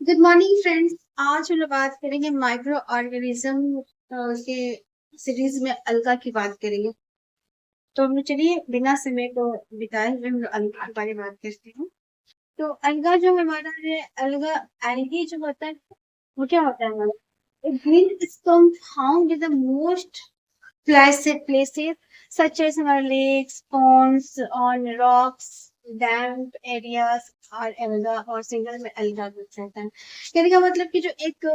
Good morning friends. आज हम लोग बात करेंगे माइक्रो ऑर्गेनिज्म के सीरीज में अलगा की बात करेंगे। तो हम लोग चलिए बिना समय को बिताए हुए हम लोग अलगा के बारे में बात करते हैं। तो अलगा जो हमारा है, अलगा एल्गी जो होता है वो क्या होता है हमारा, एक green stone found in the most places such as our lakes, ponds, on rocks, damp areas और alga और सिंगल में alga कुछ रहता है। कहने का मतलब कि जो एक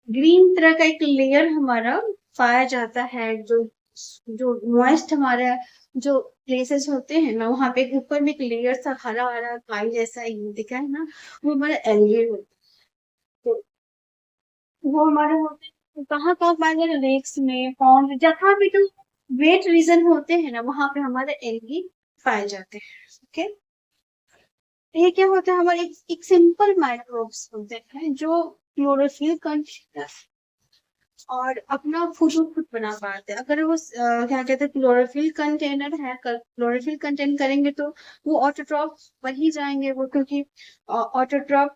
ग्रीन तरह का एक लेयर हमारा पाया जाता है, जो जो मॉइस्ट हमारा जो प्लेसेस होते हैं ना, वहां पे ऊपर में एक लेयर सा हरा हरा काई जैसा एक दिखा है ना, वो हमारा एल्गे होता है। तो वो हमारे होते हैं कहाँ कहाँ पाए जाते हैं, लेक्स में, पॉन्ड, जहाँ भी जो वेट रीजन होते हैं ना, वहां पे हमारे एल्गी पाए जाते हैं। ओके, ये क्या होता है, हमारे एक सिंपल माइक्रोब्स होते हैं जो क्लोरोफिल कंटेनर और अपना फूड खुद बना पाते हैं। अगर वो क्या कहते हैं, क्लोरोफिल कंटेनर है, क्लोरोफिल कंटेन करेंगे तो वो ऑटोट्रॉफ बन ही जाएंगे वो, क्योंकि ऑटोट्रॉफ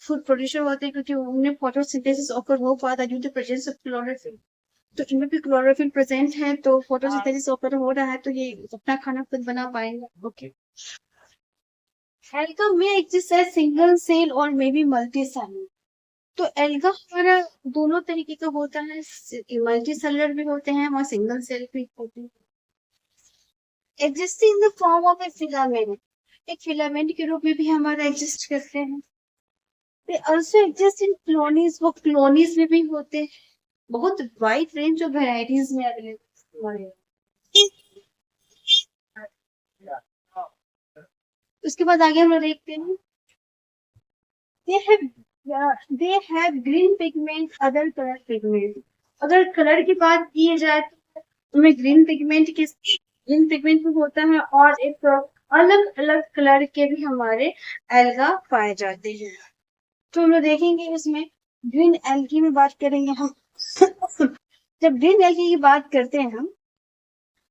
फूड प्रोड्यूसर होते हैं, क्योंकि उनमें फोटोसिंथेसिस ऑकर हो पाता है due to presence of chlorophyll. तो इनमें भी क्लोरोफिल प्रेजेंट है, तो फोटोसिंथेसिस ऑकर हो रहा है, तो ये अपना खाना खुद बना पाएंगे। ओके, एल्गा में एग्जिस्ट है सिंगल सेल और मे बी मल्टी सेल। तो एल्गा हमारा दोनों तरीके का होता है, मल्टी सेलुलर भी होते हैं और सिंगल सेल भी होते हैं। Existing in the form of A filament, एक फिलामेंट के रूप में भी हमारा एग्जिस्ट करते हैं। दे आल्सो एग्जिस्ट इन क्लोनीज, वो क्लोनीज में भी होते हैं। बहुत वाइड रेंज ऑफ वेराइटीज में अवेलेबल है। उसके बाद आगे हम लोग देखते हैं, they have they have green pigment, other colour pigment. अगर कलर की बात की जाए तो हमें ग्रीन पिगमेंट भी होता है, और एक अलग अलग कलर के भी हमारे एल्गा पाए जाते हैं। तो हम लोग देखेंगे इसमें, ग्रीन एल्गी में बात करेंगे हम। जब ग्रीन एल्गी की बात करते हैं हम,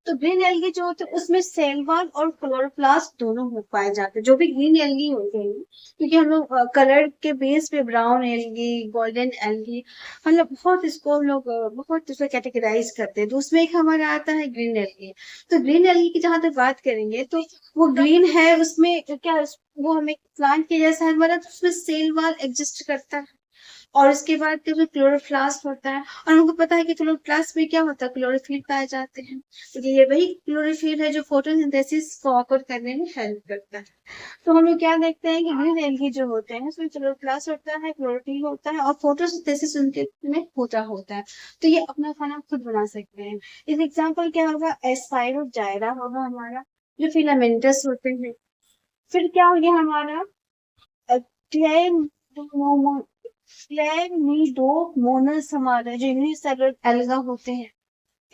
तो ग्रीन एल्गी जो होते हैं उसमें सेल वॉल और क्लोरोप्लास्ट दोनों हो पाए जाते हैं, जो भी ग्रीन एल्गी होते हैं। क्योंकि हम लोग कलर के बेस पे ब्राउन एल्गी, गोल्डन एल्गी, मतलब बहुत इसको हम लोग बहुत इसको कैटेगराइज करते हैं, तो उसमें एक हमारा आता है ग्रीन एल्गी। तो ग्रीन एल्गी की जहां तक बात करेंगे, तो वो ग्रीन है, उसमें क्या, वो हमें प्लांट के जैसा है हमारा, तो उसमें सेल वॉल एग्जिस्ट करता है। और उसके बाद जो क्लोरोप्लास्ट होता है, और हमको पता है कि क्लोरोप्लास्ट में क्या होता है, क्लोरोफिल पाए जाते हैं। तो ये वही क्लोरोफिल है जो फोटोसिंथेसिस को ऑकर करने में हेल्प करता है। तो हम लोग क्या देखते हैं कि ग्रीन एल्गी जो होते हैं उसमें क्लोरोप्लास्ट होता है, क्लोरोफिल होता है, और फोटोसिंथेसिस उनके में होता है। तो ये अपना खाना खुद बना सकते हैं। इस एग्जाम्पल क्या होगा, एस्पाइरोजाइरा होगा हमारा, जो फिलामेंटस होते हैं। फिर क्या हो गया हमारा, क्लैमिडोमोनास हमारा जो यूनिसेलुलर एल्गा होते हैं।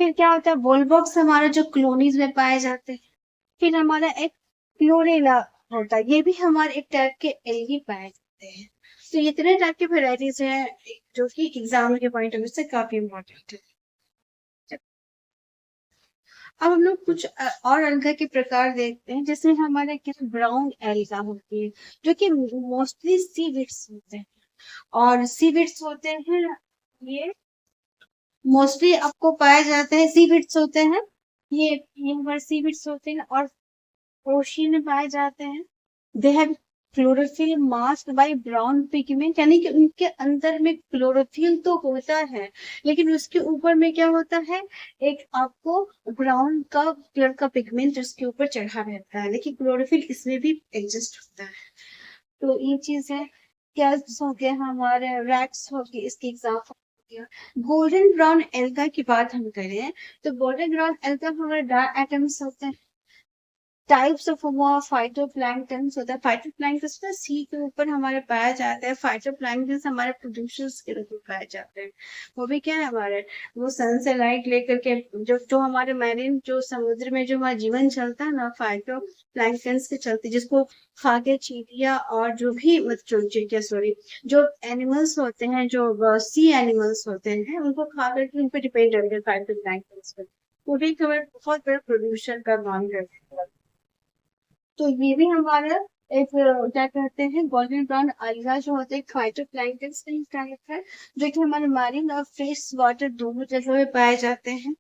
फिर क्या होता है, वोल्वॉक्स हमारा जो कॉलोनीज में पाए जाते हैं। फिर हमारा एक क्लोरेला होता है, ये भी हमारे एक टाइप के एल्गी पाए जाते हैं। तो ये इतने टाइप की वेराइटीज हैं जो कि एग्जाम के पॉइंट ऑफ व्यू से काफी इम्पोर्टेंट है। अब हम लोग कुछ और अलगा के प्रकार देखते हैं, जिसमें हमारे किस ब्राउन एल्गा होती है, जो कि मोस्टली सीविड्स होते हैं। और सीविड्स होते हैं, ये मोस्टली आपको पाए जाते हैं, सीविड्स होते हैं, ये हमारे सीविड्स होते हैं और ओशियन में पाए जाते हैं। They have chlorophyll masked by brown pigment, यानी कि उनके अंदर में क्लोरोफिल तो होता है, लेकिन उसके ऊपर में क्या होता है, एक आपको ब्राउन का कलर का पिगमेंट उसके ऊपर चढ़ा रहता है, लेकिन क्लोरोफिल इसमें भी एग्जिस्ट होता है। तो ये चीज है। कैल्प्स हो गया हमारे, रैट्स हो गए, इसके एग्जाम्पल हो गया। गोल्डन ब्राउन एल्गा की बात हम करें, तो गोल्डन ब्राउन एल्गा हमारे ड्राई एटम्स होते हैं। टाइप्स ऑफ फाइटोप्लैंक्टन होता है, फाइटोप्लैंक्टन सी के ऊपर हमारे पाया जाता है। फाइटोप्लैंक्टन हमारे प्रोड्यूसर्स के रूप में पाए जाते हैं। वो भी क्या है हमारे, वो सन से लाइट लेकर के, जो जो हमारे मैरिन जो समुद्र में जो हमारा जीवन चलता है ना, फाइटोप्लैंक्टन के चलते, जिसको खा के चींटियां और जो भी मतलब चींटियां सॉरी, जो एनिमल्स होते हैं, जो सी एनिमल्स होते हैं, उनको खा करके उन पर डिपेंड रहते हैं फाइटोप्लैंक्टन पर। वो भी हमारे बहुत बड़ा प्रोड्यूसर का काम करते हैं। तो ये भी हमारा एक क्या कहते हैं गोल्डन ब्राउन alga जो होते हैं फाइटोप्लैंक्टन से टाइप है, जो कि हमारे मैरीन और फ्रेश वाटर दोनों जगह पे पाए जाते हैं।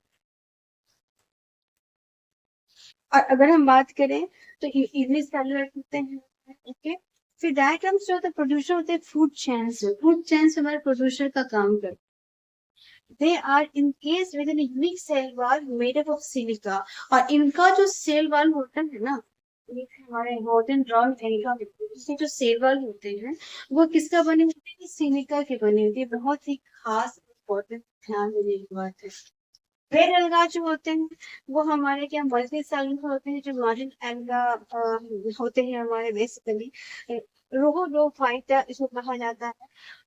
और अगर हम बात करें तो इंग्लिश सेलुलर होते हैं। ओके, फिर डायटम्स जो होते हैं प्रोड्यूसर होते हैं फूड चेन्स हमारे प्रोड्यूसर का काम करते हैं। They are encased with an unique cell wall made up of silica. और इनका जो सेल वॉल होता है ना, ये हमारे गोल्डन ब्राउन एल्गा इसके जो सेल वॉल होते हैं वो किसका बने होते हैं? सिलिका के बने होते हैं। बहुत ही खास इंपॉर्टेंट ध्यान देने की बात है। रेड एल्गा जो होते हैं वो हमारे क्या मल्टी सेलुलर होते हैं, जो मरीन एल्गा होते हैं हमारे बेसिकली रोहोडोफाइटा इसको कहा जाता है।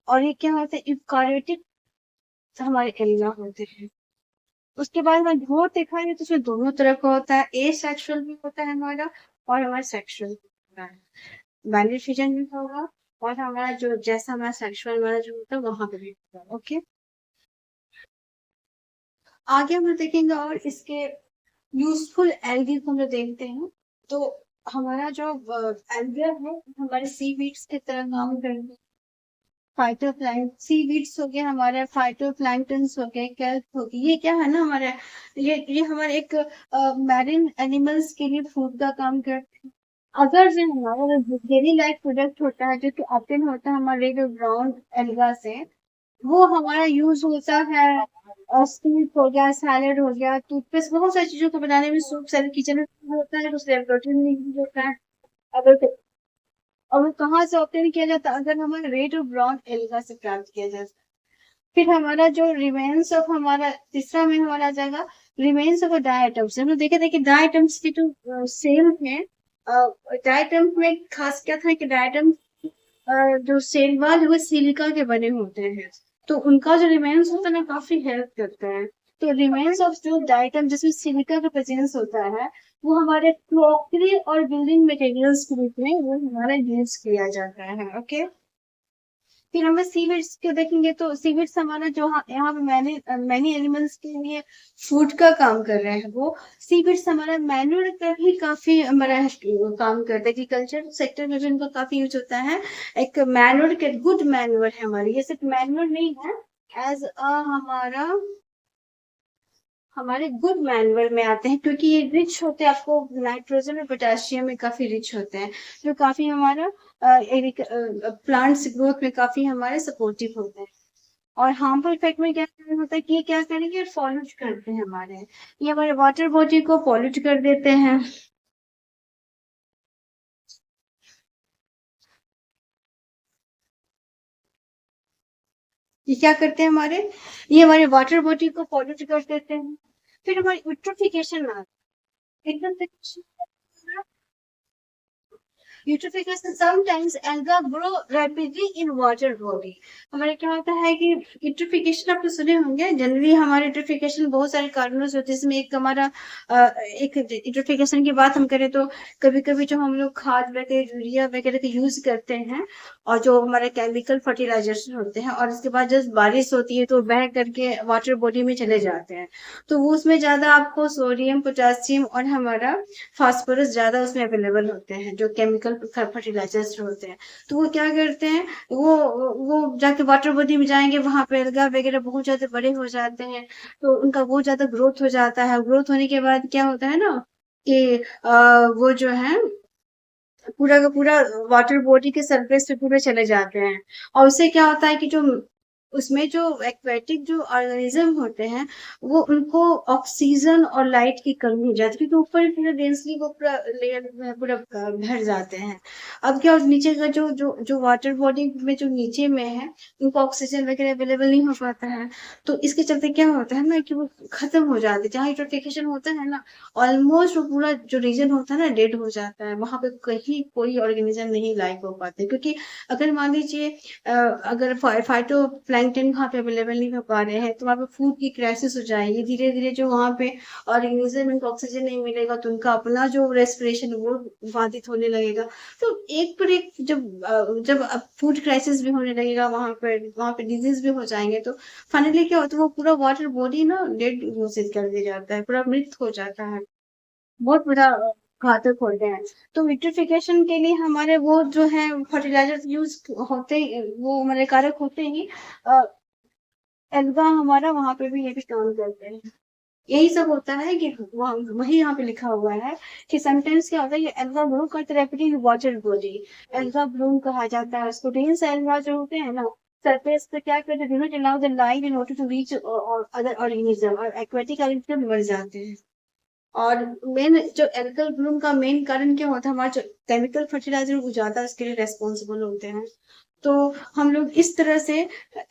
और ये क्या होते हैं? यूकारियोटिक हमारे एल्गा होते हैं। उसके बाद हमारा ग्रोथ देखा जाए तो उसमें दोनों तरह का होता है, ए सेक्सुअल भी होता है हमारा और हमारा सेक्सुअल भी होता है। बाइनरी फिजन भी होगा और हमारा जो जैसा हमारा सेक्सुअल वाला जो होता है वहां पे भी होगा। ओके, आगे हम लोग देखेंगे और इसके यूजफुल एल्गी को हम लोग देखते हैं। तो हमारा जो एल्गा है हमारे सी वीड्स की तरह काम करते हैं। सीवीड्स हो गए हमारे, फाइटोप्लैंक्टन्स हो गए, kelp हो गई, ये क्या है ना हमारे, ये हमारे एक मैरिन एनिमल्स के लिए फूड का काम करते हैं। अगर जो हमारा डेली लाइफ प्रोडक्ट होता है जो कि ऑप्टेन होता है हमारे जो ब्राउन एल्गा से, वो हमारा यूज होता है स्टूप हो गया, सैलेड हो गया, टूथपेस्ट, बहुत सारी चीजों को बनाने में सूप सैलेड किचन में use होता है, उस लेबोरेटरी में यूज होता है। अगर और वो कहाँ से ऑप्टेन किया जाता है? अगर हमारे रेड और ब्राउन एल्गा से प्राप्त किया जाता है। फिर हमारा जो रिमेन्स ऑफ हमारा तीसरा में हमारा आ जाएगा रिमेन्स ऑफ डाइटम्स। हम लोग देखे थे कि डाइटम्स की जो सेल है, डाइटम्स में खास क्या था कि डाइटम्स जो सेल वाल है वो सिलिका के बने होते हैं, तो उनका जो रिमेन्स होता है ना काफी हेल्प करता है। तो रिमेन्स ऑफ जो डाइटम जिसमें सिलिका का प्रेजेंस होता है वो हमारे क्रॉकरी और बिल्डिंग मटेरियल्स के रूप में वो हमारा यूज किया जाता है। ओके, फिर हमें सीवेट्स को देखेंगे तो सीवेट्स हमारा जो यहाँ पे मैनी मैनी एनिमल्स के लिए फूड का काम कर रहे हैं। वो सीवेट्स हमारा मैन्योर का भी काफी हमारा काम करता है। एग्रीकल्चर सेक्टर में भी उनका काफी यूज होता है। एक मैन्योर के गुड मैन्योर है हमारी, ये सिर्फ मैन्योर नहीं है, एज अ हमारे गुड मैनुअल में आते हैं, क्योंकि ये रिच होते हैं, आपको नाइट्रोजन और पोटेशियम में काफी रिच होते हैं, जो काफी हमारा प्लांट्स ग्रोथ में काफी हमारे सपोर्टिव होते हैं। और हार्मफुल इफेक्ट में क्या होता है कि ये क्या करेंगे, पॉल्यूट करते हैं हमारे, ये हमारे वाटर बॉडी को पॉल्यूट कर देते हैं। ये क्या करते हैं हमारे, ये हमारे वाटर बॉडी को पॉल्यूट कर देते हैं। फिर हमारी यूट्रोफिकेशन में eutrophication eutrophication sometimes alga grow rapidly in water body. हमारे क्या होता है कि यूट्रोफिकेशन आपने सुने होंगे, जनरली हमारे यूट्रोफिकेशन बहुत सारे कारणों से होते हैं, जिसमें एक हमारा एक यूट्रोफिकेशन की बात हम करें तो कभी कभी जो हम लोग खाद वगैरह यूरिया वगैरह का यूज करते हैं और जो हमारे केमिकल फर्टिलाइजर्स होते हैं, और उसके बाद जब बारिश होती है तो बह करके वाटर बॉडी में चले जाते हैं, तो वो उसमें ज्यादा आपको सोडियम पोटेशियम और हमारा फास्फोरस ज्यादा उसमें अवेलेबल होते हैं, जो केमिकल फर्टिलाइजर्स होते हैं। तो वो क्या करते हैं, वो जाके वाटर बॉडी में जाएंगे, वहां पे अलगा वगैरह बहुत ज्यादा बड़े हो जाते हैं, तो उनका बहुत ज्यादा ग्रोथ हो जाता है। ग्रोथ होने के बाद क्या होता है ना कि वो जो है पूरा का पूरा वाटर बॉडी के सरफेस पे पूरे चले जाते हैं। और उससे क्या होता है कि जो उसमें जो एक्वेटिक जो ऑर्गेनिज्म होते हैं वो उनको ऑक्सीजन और लाइट की कमी हो जाती है, क्योंकि ऊपर पूरा डेंसली वो पूरा लेयर में पूरा भर जाते हैं। अब क्या नीचे का जो वाटर बॉडी में जो नीचे में है उनको ऑक्सीजन वगैरह अवेलेबल नहीं हो पाता है, तो इसके चलते क्या होता है ना कि वो खत्म हो जाते हैं। जहाँ यूट्रोफिकेशन होता है ना, ऑलमोस्ट वो पूरा जो रीजन होता है ना डेड हो जाता है, वहां पे कहीं कोई ऑर्गेनिज्म नहीं लाइव हो पाते, क्योंकि अगर मान लीजिए अगर फाइटो प्लैंकटन वहाँ पे अवेलेबल नहीं हो पा रहे हैं तो वहाँ पे फूड की क्राइसिस हो जाएगी। धीरे धीरे जो वहाँ पे ऑर्गेनिज्म में ऑक्सीजन नहीं मिलेगा तो उनका अपना जो रेस्पिरेशन वो बाधित होने लगेगा। तो एक पर एक जब फूड क्राइसिस भी होने लगेगा, वहाँ पे डिजीज भी हो जाएंगे, तो फाइनली क्या होता है वो पूरा वाटर बॉडी ना डेड घोषित कर दिया जाता है, पूरा मृत हो जाता है। बहुत बुरा घातक होते हैं। तो विट्रिफिकेशन के लिए हमारे वो जो है फर्टिलाइजर यूज होते वो हमारे कारक होते ही एल्गा हमारा वहां पे भी ये भी काम करते हैं। यही सब होता है कि वही यहाँ पे लिखा हुआ है कि समटाइम्स क्या होता है, ये एल्गा ब्लूम का therapy water body alga Bloom कहा जाता है उसको। डेंस एल्गा जो होते हैं ना सरफेस पे क्या करते हैं, allow the light in order to reach और अदर ऑर्गेनिज्म, और एक्वेटिक ऑर्गेनिज्म मर जाते हैं। और मेन जो एल्गल ब्लूम का मेन कारण क्या होता है, हमारा जो केमिकल फर्टिलाइजर हो जाता है उसके लिए रेस्पॉन्सिबल होते हैं। तो हम लोग इस तरह से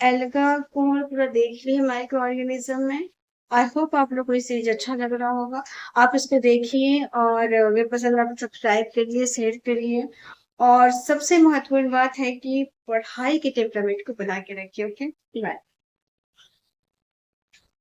एल्गा को पूरा देख लिए माइक्रो ऑर्गेनिज्म में। आई होप आप लोग को ये सीरीज अच्छा लग रहा होगा। आप इसको देखिए और अगर पसंद आप सब्सक्राइब करिए, शेयर करिए। और सबसे महत्वपूर्ण बात है कि पढ़ाई के टेम्परामेंट को बना के रखिए। Okay, bye.